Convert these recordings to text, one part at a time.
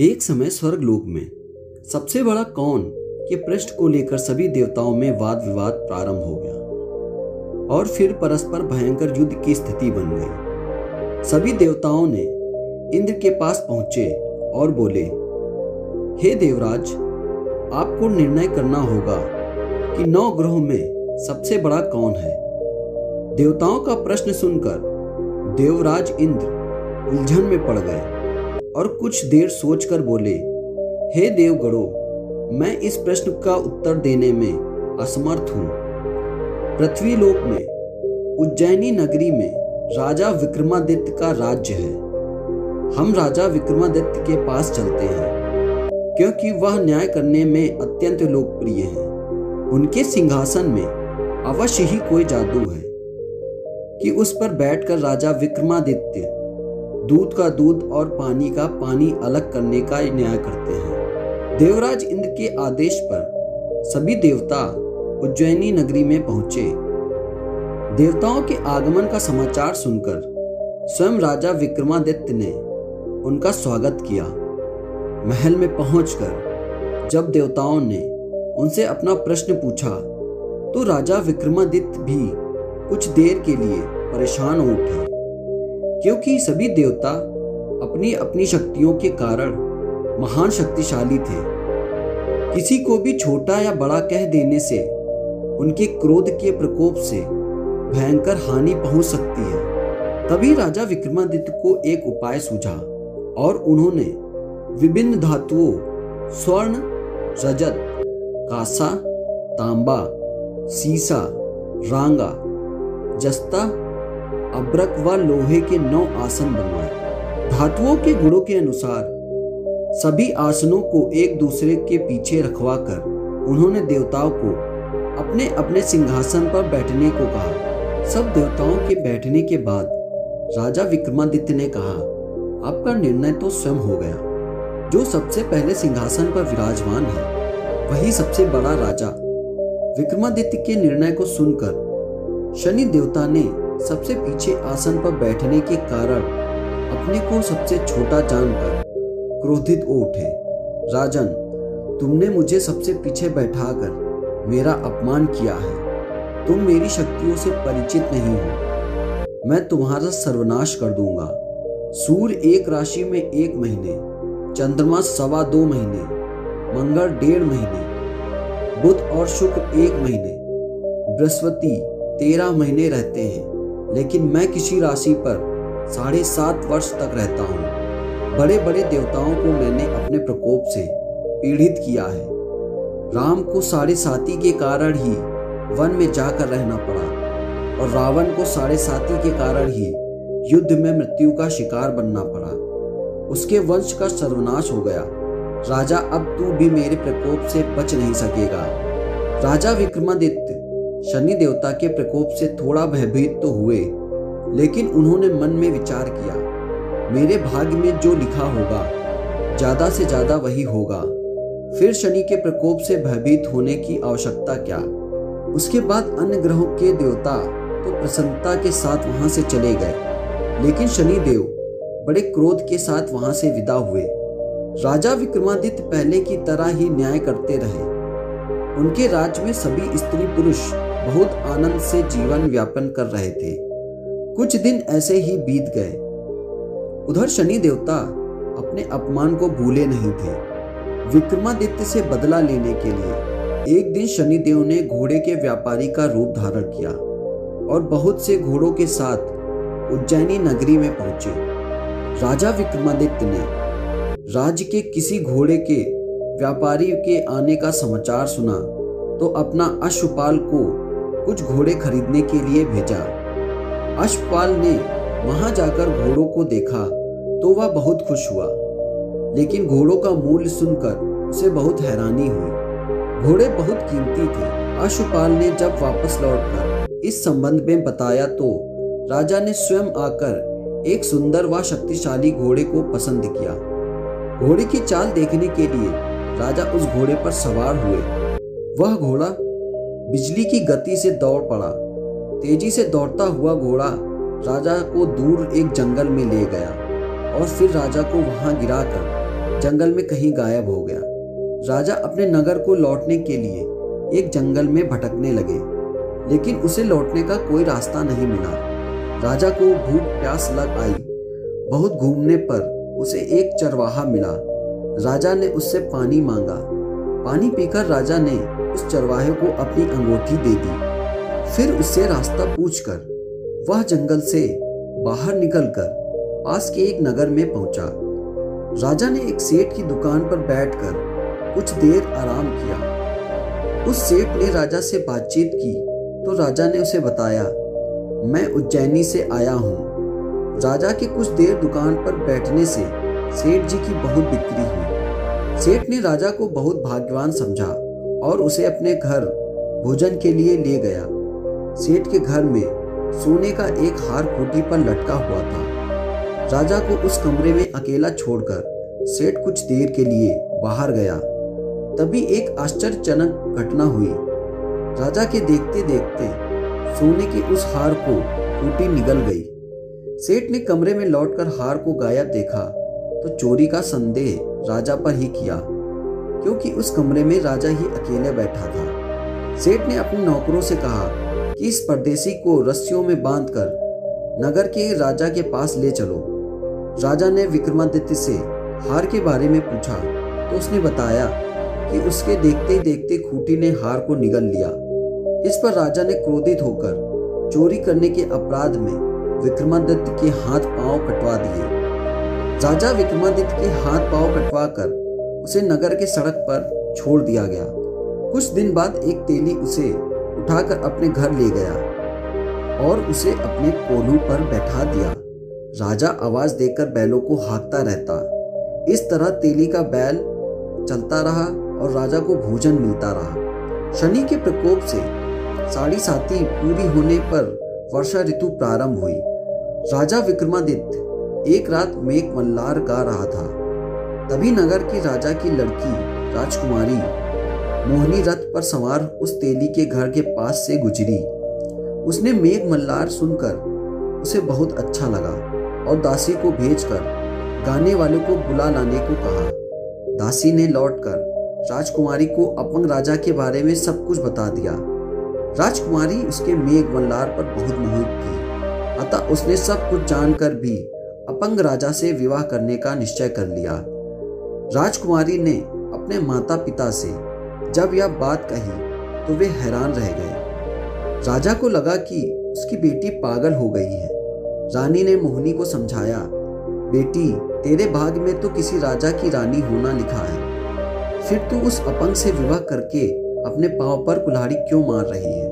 एक समय स्वर्गलोक में सबसे बड़ा कौन के प्रश्न को लेकर सभी देवताओं में वाद विवाद प्रारंभ हो गया और फिर परस्पर भयंकर युद्ध की स्थिति बन गई। सभी देवताओं ने इंद्र के पास पहुंचे और बोले, हे देवराज, आपको निर्णय करना होगा कि 9 ग्रहों में सबसे बड़ा कौन है। देवताओं का प्रश्न सुनकर देवराज इंद्र उलझन में पड़ गए और कुछ देर सोचकर बोले, हे देवगणों, मैं इस प्रश्न का उत्तर देने में असमर्थ हूँ। पृथ्वी लोक में उज्जैनी नगरी में राजा विक्रमादित्य का राज्य है। हम राजा विक्रमादित्य के पास चलते हैं क्योंकि वह न्याय करने में अत्यंत लोकप्रिय हैं। उनके सिंहासन में अवश्य ही कोई जादू है कि उस पर बैठकर राजा विक्रमादित्य दूध का दूध और पानी का पानी अलग करने का न्याय करते हैं। देवराज इंद्र के आदेश पर सभी देवता उज्जैनी नगरी में पहुंचे। देवताओं के आगमन का समाचार सुनकर स्वयं राजा विक्रमादित्य ने उनका स्वागत किया। महल में पहुंचकर जब देवताओं ने उनसे अपना प्रश्न पूछा तो राजा विक्रमादित्य भी कुछ देर के लिए परेशान हो उठे, क्योंकि सभी देवता अपनी अपनी शक्तियों के कारण महान शक्तिशाली थे। किसी को भी छोटा या बड़ा कह देने से उनके क्रोध के प्रकोप से भयंकर हानि पहुंच सकती है। तभी राजा विक्रमादित्य को एक उपाय सूझा और उन्होंने विभिन्न धातुओं स्वर्ण, रजत, कांसा, तांबा, सीसा, रांगा, जस्ता, अब्रक व लोहे के 9 आसन बनवाए। धातुओं के गुणों के अनुसार सभी आसनों को एक दूसरे के पीछे रखवाकर उन्होंने देवताओं को अपने अपने सिंहासन पर बैठने को कहा। सब देवताओं के बैठने के बाद राजा विक्रमादित्य ने कहा, आपका निर्णय तो स्वयं हो गया। जो सबसे पहले सिंहासन पर विराजमान है वही सबसे बड़ा राजा। विक्रमादित्य के निर्णय को सुनकर शनि देवता ने सबसे पीछे आसन पर बैठने के कारण अपने को सबसे छोटा जानकर क्रोधित हो उठे। राजन, तुमने मुझे सबसे पीछे बैठाकर मेरा अपमान किया है। तुम मेरी शक्तियों से परिचित नहीं हो। मैं तुम्हारा सर्वनाश कर दूंगा। सूर्य एक राशि में 1 महीने, चंद्रमा 2.25 महीने, मंगल 1.5 महीने, बुध और शुक्र 1 महीने, बृहस्पति 13 महीने रहते हैं, लेकिन मैं किसी राशि पर 7.5 वर्ष तक रहता हूँ। बड़े बड़े देवताओं को मैंने अपने प्रकोप से पीड़ित किया है। राम को 7.5 के कारण ही वन में जाकर रहना पड़ा और रावण को 7.5 के कारण ही युद्ध में मृत्यु का शिकार बनना पड़ा। उसके वंश का सर्वनाश हो गया। राजा, अब तू भी मेरे प्रकोप से बच नहीं सकेगा। राजा विक्रमादित्य शनि देवता के प्रकोप से थोड़ा भयभीत तो हुए, लेकिन उन्होंने मन में विचार किया, मेरे भाग्य में जो लिखा होगा ज्यादा से ज्यादा वही होगा। फिर शनि के प्रकोप से भयभीत होने की आवश्यकता क्या। उसके बाद अन्य ग्रहों के देवता तो प्रसन्नता के साथ वहां से चले गए, लेकिन शनि देव बड़े क्रोध के साथ वहां से विदा हुए। राजा विक्रमादित्य पहले की तरह ही न्याय करते रहे। उनके राज्य में सभी स्त्री पुरुष बहुत आनंद से जीवन व्यापन कर रहे थे। कुछ दिन ऐसे ही बीत गए। उधर शनि देवता अपने अपमान को भूले नहीं थे। विक्रमादित्य से बदला लेने के लिए एक दिन शनिदेव ने घोड़े के व्यापारी का रूप धारण किया और बहुत से घोड़ों के साथ उज्जैनी नगरी में पहुंचे। राजा विक्रमादित्य ने राज्य के किसी घोड़े के व्यापारी के आने का समाचार सुना तो अपना अश्वपाल को कुछ घोड़े खरीदने के लिए भेजा। अश्वपाल ने वहां जाकर घोड़ों को देखा तो वह बहुत खुश हुआ, लेकिन घोड़ों का मूल्य सुनकर उसे बहुत हैरानी हुई। घोड़े बहुत कीमती थे। अश्वपाल ने जब वापस लौटकर इस संबंध में बताया तो राजा ने स्वयं आकर एक सुंदर व शक्तिशाली घोड़े को पसंद किया। घोड़े की चाल देखने के लिए राजा उस घोड़े पर सवार हुए। वह घोड़ा बिजली की गति से दौड़ पड़ा। तेजी से दौड़ता हुआ घोड़ा राजा को दूर एक जंगल में ले गया और फिर राजा को वहां गिराकर जंगल में कहीं गायब हो गया। राजा अपने नगर को लौटने के लिए एक जंगल में भटकने लगे, लेकिन उसे लौटने का कोई रास्ता नहीं मिला। राजा को भूख प्यास लग आई। बहुत घूमने पर उसे एक चरवाहा मिला। राजा ने उससे पानी मांगा। पानी पीकर राजा ने उस चरवाहे को अपनी अंगूठी दे दी। फिर उससे रास्ता पूछकर वह जंगल से बाहर निकलकर पास के एक नगर में पहुंचा। राजा ने एक सेठ की दुकान पर बैठकर कुछ देर आराम किया। उस सेठ ने राजा से बातचीत की तो राजा ने उसे बताया, मैं उज्जैनी से आया हूँ। राजा के कुछ देर दुकान पर बैठने से सेठ जी की बहुत बिक्री हुई। सेठ ने राजा को बहुत भाग्यवान समझा और उसे अपने घर भोजन के लिए ले गया। सेठ के घर में सोने का एक हार खूंटी पर लटका हुआ था। राजा को उस कमरे में अकेला छोड़कर सेठ कुछ देर के लिए बाहर गया। तभी एक आश्चर्यजनक घटना हुई। राजा के देखते देखते सोने के उस हार को खूंटी निगल गई। सेठ ने कमरे में लौटकर हार को गायब देखा तो चोरी का संदेह राजा पर ही किया, क्योंकि उस कमरे में राजा ही अकेले बैठा था। सेठ ने अपने नौकरों से कहा कि इस परदेसी को रस्सियों में बांधकर नगर के राजा के पास ले चलो। राजा ने विक्रमादित्य से हार के बारे में पूछा तो उसने बताया कि उसके देखते ही देखते खूंटी ने हार को निगल लिया। इस पर राजा ने क्रोधित होकर चोरी करने के अपराध में विक्रमादित्य के हाथ पांव कटवा दिए। राजा विक्रमादित्य के हाथ पांव कटवाकर उसे नगर के सड़क पर छोड़ दिया गया। कुछ दिन बाद एक तेली उसे उठाकर अपने घर ले गया और उसे अपने कोल्हू पर बैठा दिया। राजा आवाज देकर बैलों को हाँकता रहता। इस तरह तेली का बैल चलता रहा और राजा को भोजन मिलता रहा। शनि के प्रकोप से 7.5 पूरी होने पर वर्षा ऋतु प्रारंभ हुई। राजा विक्रमादित्य एक रात मेघ मल्हार गा रहा था। तभी नगर की राजा की लड़की राजकुमारी मोहिनी रथ पर सवार उस तेली के घर के पास से गुजरी। उसने मेघ मल्हार सुनकर उसे बहुत अच्छा लगा और दासी को भेजकर गाने वाले को बुला लाने को कहा। दासी ने लौटकर राजकुमारी को अपंग राजा के बारे में सब कुछ बता दिया। राजकुमारी उसके मेघ मल्हार पर बहुत मोहित थी, अतः उसने सब कुछ जानकर भी अपंग राजा से विवाह करने का निश्चय कर लिया। राजकुमारी ने अपने माता पिता से जब यह बात कही तो वे हैरान रह गए। राजा को लगा कि उसकी बेटी पागल हो गई है। रानी ने मोहिनी को समझाया, बेटी तेरे भाग्य में तो किसी राजा की रानी होना लिखा है, फिर तू उस अपंग से विवाह करके अपने पांव पर कुल्हाड़ी क्यों मार रही है।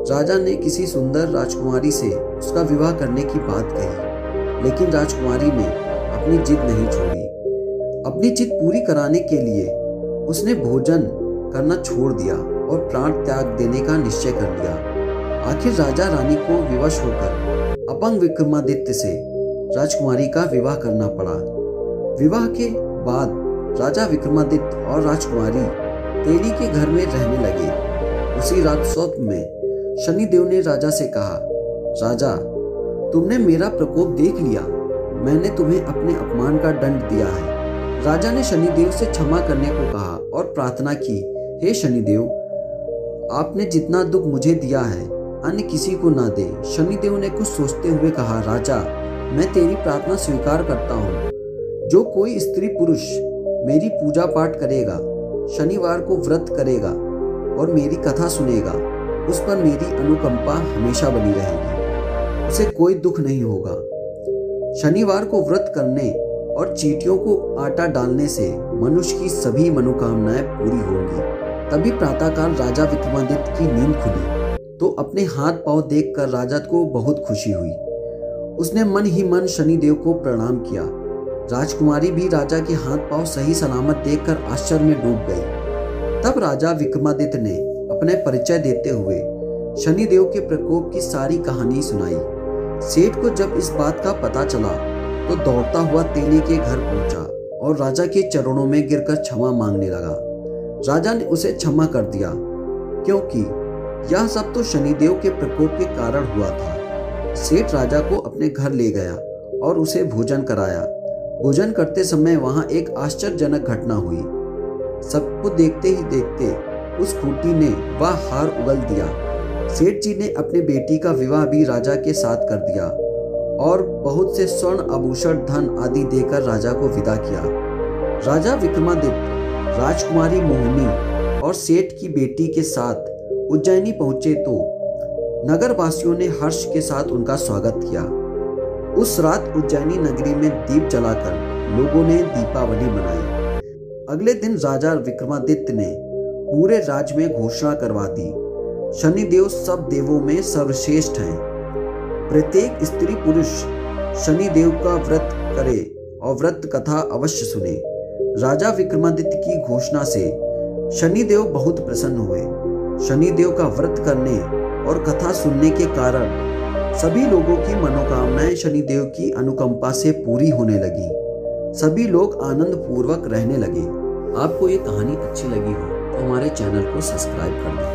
राजा ने किसी सुंदर राजकुमारी से उसका विवाह करने की बात कही, लेकिन राजकुमारी ने अपनी जिद नहीं छोड़ी। अपनी जिद पूरी कराने के लिए उसने भोजन करना छोड़ दिया और प्राण त्याग देने का निश्चय कर लिया। आखिर राजा रानी को विवश होकर अपंग विक्रमादित्य से राजकुमारी का विवाह करना पड़ा। विवाह के बाद राजा विक्रमादित्य और राजकुमारी तेली के घर में रहने लगे। उसी रात स्वप्न में शनिदेव ने राजा से कहा, राजा तुमने मेरा प्रकोप देख लिया, मैंने तुम्हें अपने अपमान का दंड दिया है। राजा ने शनिदेव से क्षमा करने को कहा और प्रार्थना की, हे शनिदेव, आपने जितना दुख मुझे दिया है अन्य किसी को ना दे। शनिदेव ने कुछ सोचते हुए कहा, राजा मैं तेरी प्रार्थना स्वीकार करता हूँ। जो कोई स्त्री पुरुष मेरी पूजा पाठ करेगा, शनिवार को व्रत करेगा और मेरी कथा सुनेगा, उस पर मेरी अनुकंपा हमेशा बनी रहेगी, उसे कोई दुख नहीं होगा। शनिवार को व्रत करने और चींटियों को आटा डालने से मनुष्य की सभी मनोकामनाएं पूरी होंगी। तभी प्रातःकाल राजा विक्रमादित्य की नींद खुली तो अपने हाथ पांव देखकर राजा को बहुत खुशी हुई। उसने मन ही मन शनिदेव को प्रणाम किया। राजकुमारी भी राजा के हाथ पांव सही सलामत देखकर आश्चर्य में डूब गई। तब राजा विक्रमादित्य ने अपने परिचय देते हुए शनिदेव के प्रकोप की सारी कहानी सुनाई। सेठ को जब इस बात का पता चला तो दौड़ता हुआ तेली के घर पहुंचा और राजा के चरणों में गिरकर क्षमा मांगने लगा। राजा ने उसे क्षमा कर दिया, क्योंकि यह सब तो शनिदेव के प्रकोप के कारण हुआ था। सेठ राजा को अपने घर ले गया और उसे भोजन कराया। भोजन करते समय वहां एक आश्चर्यजनक घटना हुई। सबको देखते ही देखते उस खूंटी ने वह हार उगल दिया। सेठ जी ने अपनी बेटी का विवाह भी राजा के साथ कर दिया और बहुत से स्वर्ण आभूषण धन आदि देकर राजा को विदा किया। राजा विक्रमादित्य राजकुमारी मोहिनी और सेठ की बेटी के साथ उज्जैनी पहुंचे तो नगरवासियों ने हर्ष के साथ उनका स्वागत किया। उस रात उज्जैनी नगरी में दीप जलाकर लोगों ने दीपावली मनाई। अगले दिन राजा विक्रमादित्य ने पूरे राज्य में घोषणा करवा दी, शनिदेव सब देवों में सर्वश्रेष्ठ हैं। प्रत्येक स्त्री पुरुष शनिदेव का व्रत करे और व्रत कथा अवश्य सुने। राजा विक्रमादित्य की घोषणा से शनिदेव बहुत प्रसन्न हुए। शनिदेव का व्रत करने और कथा सुनने के कारण सभी लोगों की मनोकामनाएं शनिदेव की अनुकंपा से पूरी होने लगी। सभी लोग आनंद पूर्वक रहने लगे। आपको ये कहानी अच्छी लगी हो तो हमारे चैनल को सब्सक्राइब कर दें।